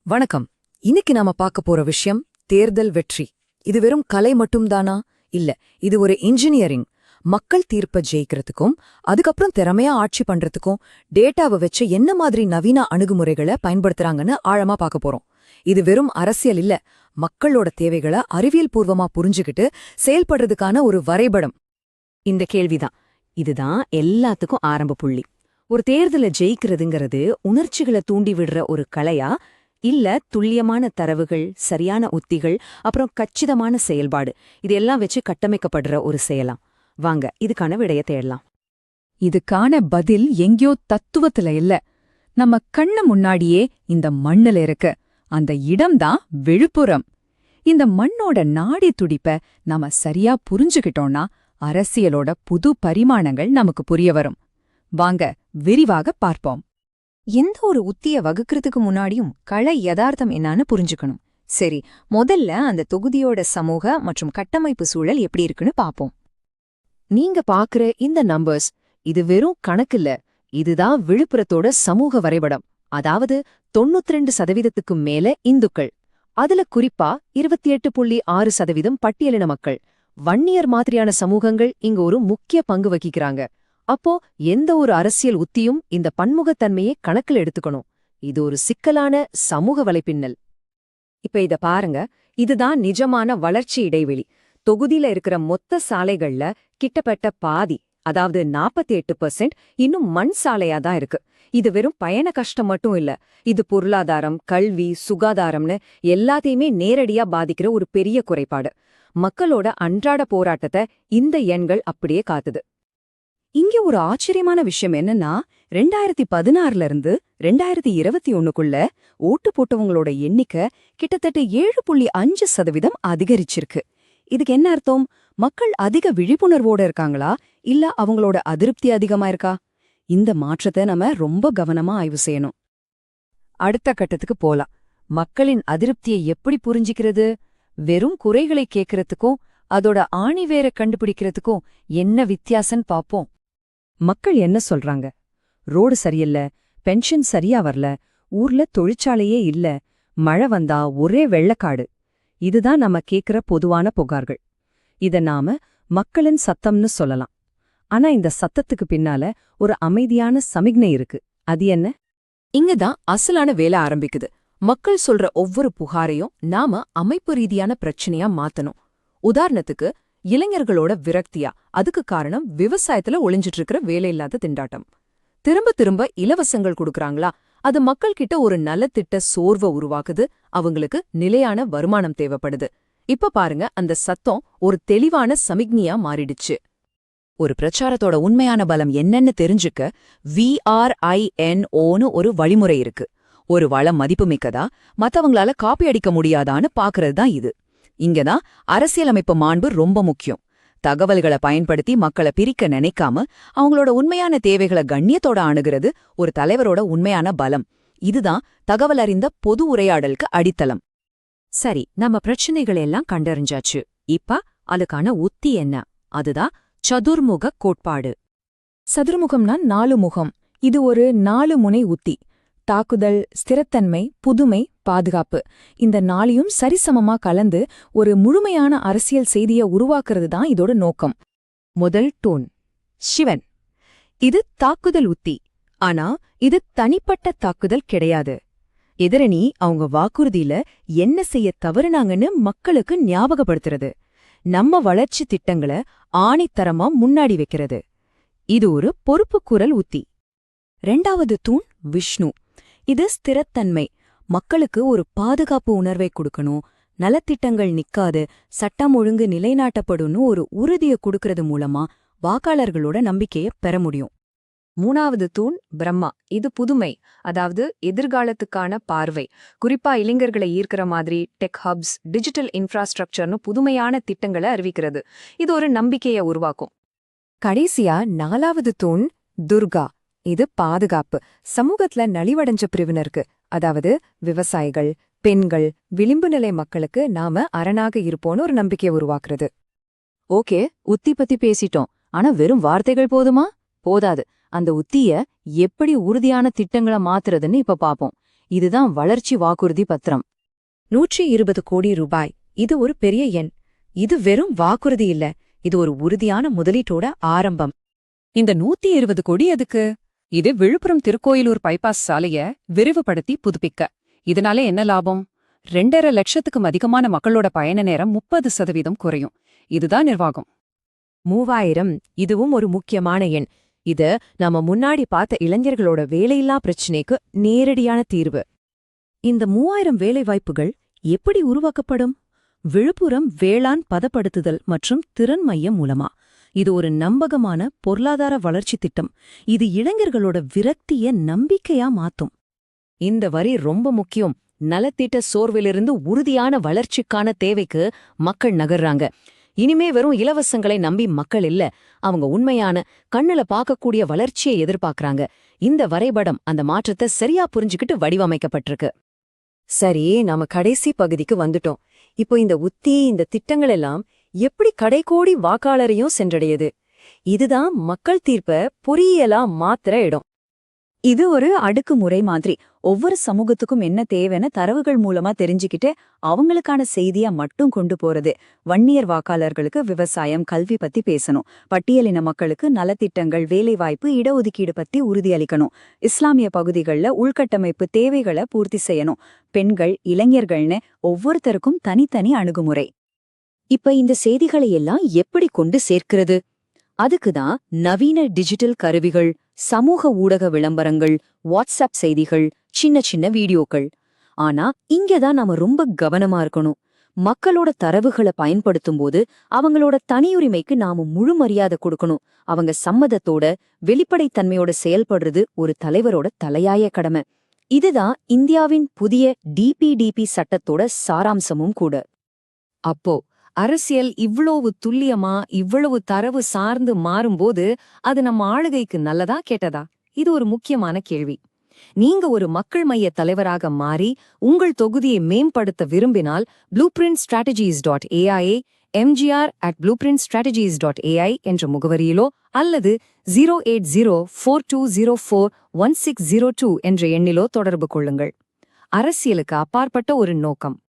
வணக்கம். இன்னைக்கு நாம பார்க்க போற விஷயம் தேர்தல் வெற்றி. இது வெறும் கலை மட்டும்தானா? இல்ல, இது ஒரு இன்ஜினியரிங். மக்கள் தீர்ப்ப ஜெயிக்கிறதுக்கும் அதுக்கப்புறம் திறமையா ஆட்சி பண்றதுக்கும் டேட்டாவை வச்சு என்ன மாதிரி நவீன அணுகுமுறைகளை பயன்படுத்துறாங்கன்னு ஆழமா பார்க்க போறோம். இது வெறும் அரசியல் இல்ல, மக்களோட தேவைகளை அறிவியல் பூர்வமா புரிஞ்சுக்கிட்டு செயல்படுறதுக்கான ஒரு வரைபடம். இந்த கேள்விதான். இதுதான் எல்லாத்துக்கும் ஆரம்ப புள்ளி. ஒரு தேர்தலை ஜெயிக்கிறதுங்கிறது உணர்ச்சிகளை தூண்டி விடுற ஒரு கலையா, இல்ல துல்லியமான தரவுகள், சரியான உத்திகள், அப்புறம் கச்சிதமான செயல்பாடு, இதெல்லாம் வச்சு கட்டமைக்கப்படுற ஒரு செயலாம்? வாங்க இதுக்கான விடைய தேடலாம். இதுக்கான பதில் எங்கேயோ தத்துவத்துல இல்ல, நம்ம கண்ணு முன்னாடியே இந்த மண்ணுல இருக்கு. அந்த இடம்தான் விழுப்புரம். இந்த மண்ணோட நாடி துடிப்ப நாம சரியா புரிஞ்சுக்கிட்டோம்னா அரசியலோட புது பரிமாணங்கள் நமக்கு புரிய வரும். வாங்க விரிவாக பார்ப்போம். எந்த ஒரு உத்திய வகுக்கிறதுக்கு முன்னாடியும் கள யதார்த்தம் என்னான்னு புரிஞ்சுக்கணும். சரி, முதல்ல அந்த தொகுதியோட சமூக மற்றும் கட்டமைப்பு சூழல் எப்படி இருக்குன்னு பாப்போம். நீங்க பாக்குற இந்த நம்பர்ஸ், இது வெறும் கணக்கில்ல, இதுதான் விழுப்புரத்தோட சமூக வரைபடம். அதாவது 92% மேல இந்துக்கள், அதுல குறிப்பா 28.6% பட்டியலின மக்கள். வன்னியர் மாதிரியான சமூகங்கள் இங்க ஒரு முக்கிய பங்கு வகிக்கிறாங்க. அப்போ எந்த ஒரு அரசியல் உத்தியும் இந்த பன்முகத்தன்மையை கணக்கில் எடுத்துக்கணும். இது ஒரு சிக்கலான சமூக வலைப்பின்னல். இப்ப இத பாருங்க, இதுதான் நிஜமான வளர்ச்சி இடைவெளி. தொகுதியில இருக்கிற மொத்த சாலைகள்ல கிட்டத்தட்ட பாதி, அதாவது 48% இன்னும் மண் சாலையா தான் இருக்கு. இது வெறும் பயண கஷ்டம் மட்டும் இல்ல, இது பொருளாதாரம், கல்வி, சுகாதாரம்னு எல்லாத்தையுமே நேரடியா பாதிக்கிற ஒரு பெரிய குறைபாடு. மக்களோட அன்றாட போராட்டத்தை இந்த எண்கள் அப்படியே காத்துது. இங்க ஒரு ஆச்சரியமான விஷயம் என்னன்னா, 2016ல இருந்து 2021க்குள்ள ஓட்டு போட்டவங்களோட எண்ணிக்கை கிட்டத்தட்ட 7.5% அதிகரிச்சிருக்கு. இதுக்கு என்ன அர்த்தம்? மக்கள் அதிக விழிப்புணர்வோட இருக்காங்களா, இல்ல அவங்களோட அதிருப்தி அதிகமா இருக்கா? இந்த மாற்றத்தை நம்ம ரொம்ப கவனமா ஆய்வு செய்யணும். அடுத்த கட்டத்துக்கு போலாம். மக்களின் அதிருப்தியை எப்படி புரிஞ்சிக்கிறது? வெறும் குறைகளை கேட்கறதுக்கும் அதோட ஆணிவேரை கண்டுபிடிக்கிறதுக்கும் என்ன வித்தியாசம் பாப்போம். மக்கள் என்ன சொல்றாங்க? ரோடு சரியில்ல, பென்ஷன் சரியா வரல, ஊர்ல தொழிற்சாலையே இல்ல, மழை வந்தா ஒரே வெள்ளக்காடு. இதுதான் நம்ம கேக்குற பொதுவான புகார்கள். இத நாம மக்களின் சத்தம்னு சொல்லலாம். ஆனா இந்த சத்தத்துக்கு பின்னால ஒரு அமைதியான சமிக்ஞை இருக்கு. அது என்ன? இங்கதான் அசலான வேலை ஆரம்பிக்குது. மக்கள் சொல்ற ஒவ்வொரு புகாரையும் நாம அமைப்பு ரீதியான பிரச்சனையா மாத்தணும். உதாரணத்துக்கு, இளைஞர்களோட விரக்தியா, அதுக்கு காரணம் விவசாயத்துல ஒளிஞ்சிட்டு இருக்கிற வேலையில்லாத திண்டாட்டம். திரும்ப திரும்ப இலவசங்கள் கொடுக்கறாங்களா, அது மக்கள் கிட்ட ஒரு நலத்திட்ட சோர்வை உருவாக்குது. அவங்களுக்கு நிலையான வருமானம் தேவைப்படுது. இப்ப பாருங்க, அந்த சத்தம் ஒரு தெளிவான சமிக்ஞையா மாறிடுச்சு. ஒரு பிரச்சாரத்தோட உண்மையான பலம் என்னன்னு தெரிஞ்சுக்க VRINOன்னு ஒரு வழிமுறை இருக்கு. ஒரு வளம் மதிப்புமிக்கதா, மத்தவங்களால காப்பி அடிக்க முடியாதான்னு பாக்குறது தான் இது. இங்கதான் அரசியலமைப்பு மாண்பு ரொம்ப முக்கியம். தகவல்களை பயன்படுத்தி மக்களை பிரிக்க நினைக்காம அவங்களோட உண்மையான தேவைகளை கண்ணியத்தோட அணுகிறது ஒரு தலைவரோட உண்மையான பலம். இதுதான் தகவல் அறிந்த பொது உரையாடலுக்கு அடித்தளம். சரி, நம்ம பிரச்சனைகளெல்லாம் கண்டறிஞ்சாச்சு. இப்ப அதுக்கான உத்தி என்ன? அதுதான் சதுர்முக கோட்பாடு. சதுர்முகம்னா 4 முகம். இது ஒரு 4 முனை உத்தி. தாக்குதல், ஸ்திரத்தன்மை, புதுமை, பாதுகாப்பு, இந்த 4யும் சரிசமமா கலந்து ஒரு முழுமையான அரசியல் செய்தியை உருவாக்குறது தான் இதோட நோக்கம். முதல் டூன் சிவன். இது தாக்குதல் உத்தி. ஆனா இது தனிப்பட்ட தாக்குதல் கிடையாது. எதிரணி அவங்க வாக்குறுதியில என்ன செய்ய தவறுனாங்கன்னு மக்களுக்கு ஞாபகப்படுத்துறது. நம்ம வளர்ச்சி திட்டங்களை ஆணித்தரமா முன்னாடி வைக்கிறது. இது ஒரு பொறுப்புக்குரல் உத்தி. 2வது தூண் விஷ்ணு. இது ஸ்திரத்தன்மை. மக்களுக்கு ஒரு பாதுகாப்பு உணர்வை கொடுக்கணும், நலத்திட்டங்கள் நிக்காது, சட்டம் ஒழுங்கு நிலைநாட்டப்படும்னு ஒரு உறுதியை கொடுக்கறது மூலமா வாக்காளர்களோட நம்பிக்கையை பெற முடியும். 3வது தூண் பிரம்மா. இது புதுமை, அதாவது எதிர்காலத்துக்கான பார்வை. குறிப்பா இளைஞர்களை ஈர்க்கிற மாதிரி டெக் ஹப்ஸ், டிஜிட்டல் இன்ஃப்ராஸ்ட்ரக்சர்னு புதுமையான திட்டங்களை அறிவிக்கிறது. இது ஒரு நம்பிக்கையை உருவாக்கும். கடைசியா 4வது தூண் துர்கா. இது பாதுகாப்பு. சமூகத்துல நலிவடைஞ்ச பிரிவினருக்கு, அதாவது விவசாயிகள், பெண்கள், விளிம்பு நிலை மக்களுக்கு நாம அரணாக இருப்போன்னு ஒரு நம்பிக்கையை உருவாக்குறது. ஓகே, உத்தி பத்தி பேசிட்டோம். ஆனா வெறும் வார்த்தைகள் போதுமா? போதாது. அந்த உத்திய எப்படி உறுதியான திட்டங்களை மாத்துறதுன்னு இப்ப பாப்போம். இதுதான் வளர்ச்சி வாக்குறுதி பத்திரம். 120 கோடி ரூபாய். இது ஒரு பெரிய எண். இது வெறும் வாக்குறுதி இல்ல, இது ஒரு உறுதியான முதலீட்டோட ஆரம்பம். இந்த 120 கோடி எதுக்கு? இது விழுப்புரம் திருக்கோயிலூர் பைபாஸ் சாலைய விரிவுபடுத்தி புதுப்பிக்க. இதனால என்ன லாபம்? 2.5 லட்சத்துக்கும் அதிகமான மக்களோட பயண நேரம் 30% குறையும். இதுதான் நிர்வாகம். 3000 இதுவும் ஒரு முக்கியமான எண். இது நாம முன்னாடி பார்த்த இளைஞர்களோட வேலையில்லா பிரச்சனைக்கு நேரடியான தீர்வு. இந்த 3000 வேலைவாய்ப்புகள் எப்படி உருவாக்கப்படும்? விழுப்புரம் வேளாண் பதப்படுத்துதல் மற்றும் திறன் மையம் மூலமா. இது ஒரு நம்பகமான பொருளாதார வளர்ச்சி திட்டம். இது இளைஞர்களோட விரக்திய நம்பிக்கையா மாத்தும். இந்த வரி ரொம்ப முக்கியம். நலத்திட்ட சோர்விலிருந்து உறுதியான வளர்ச்சிக்கான தேவைக்கு மக்கள் நகர்றாங்க. இனிமே வெறும் இலவசங்களை நம்பி மக்கள் இல்ல, அவங்க உண்மையான கண்ணுல பார்க்கக்கூடிய வளர்ச்சியை எதிர்பார்க்கறாங்க. இந்த வரைபடம் அந்த மாற்றத்தை சரியா புரிஞ்சுக்கிட்டு வடிவமைக்கப்பட்டிருக்கு. சரி, நாம கடைசி பகுதிக்கு வந்துட்டோம். இப்போ இந்த உத்தி, இந்த திட்டங்கள் எல்லாம் எப்படி கடைக்கோடி வாக்காளரையும் சென்றடையுது? இதுதான் மக்கள் தீர்ப்ப பொறியியலா மாத்திர இடம். இது ஒரு அடுக்குமுறை மாதிரி. ஒவ்வொரு சமூகத்துக்கும் என்ன தேவைன்னு தரவுகள் மூலமா தெரிஞ்சுக்கிட்டு அவங்களுக்கான செய்தியா மட்டும் கொண்டு போறது. வன்னியர் வாக்காளர்களுக்கு விவசாயம், கல்வி பத்தி பேசணும். பட்டியலின மக்களுக்கு நலத்திட்டங்கள், வேலைவாய்ப்பு, இடஒதுக்கீடு பத்தி உறுதியளிக்கணும். இஸ்லாமிய பகுதிகளில் உள்கட்டமைப்பு தேவைகளை பூர்த்தி செய்யணும். பெண்கள், இளைஞர்கள்னு ஒவ்வொருத்தருக்கும் தனித்தனி அணுகுமுறை. இப்ப இந்த செய்திகளை எல்லாம் எப்படி கொண்டு சேர்க்கிறது? அதுக்குதான் நவீன டிஜிட்டல் கருவிகள், சமூக ஊடக விளம்பரங்கள், வாட்ஸ்அப் செய்திகள், சின்ன சின்ன வீடியோக்கள். ஆனா இங்கதான் நாம ரொம்ப கவனமா இருக்கணும். மக்களோட தரவுகளை பயன்படுத்தும் போது அவங்களோட தனியுரிமைக்கு நாம முழு மரியாதை கொடுக்கணும். அவங்க சம்மதத்தோட, வெளிப்படைத்தன்மையோட செயல்படுறது ஒரு தலைவரோட தலையாய கடமை. இதுதான் இந்தியாவின் புதிய டிபிடிபி சட்டத்தோட சாராம்சமும் கூட. அப்போ அரசியல் இவ்வளவு துல்லியமா, இவ்வளவு தரவு சார்ந்து மாறும்போது அது நம்ம ஆளுகைக்கு நல்லதா கெட்டதா? இது ஒரு முக்கியமான கேள்வி. நீங்க ஒரு மக்கள் மைய தலைவராக மாறி உங்கள் தொகுதியை மேம்படுத்த விரும்பினால் blueprintstrategies.ai, mgr@blueprintstrategies.ai என்ற முகவரியிலோ அல்லது 08042041602 என்ற எண்ணிலோ தொடர்பு கொள்ளுங்கள். அரசியலுக்கு அப்பாற்பட்ட ஒரு நோக்கம்.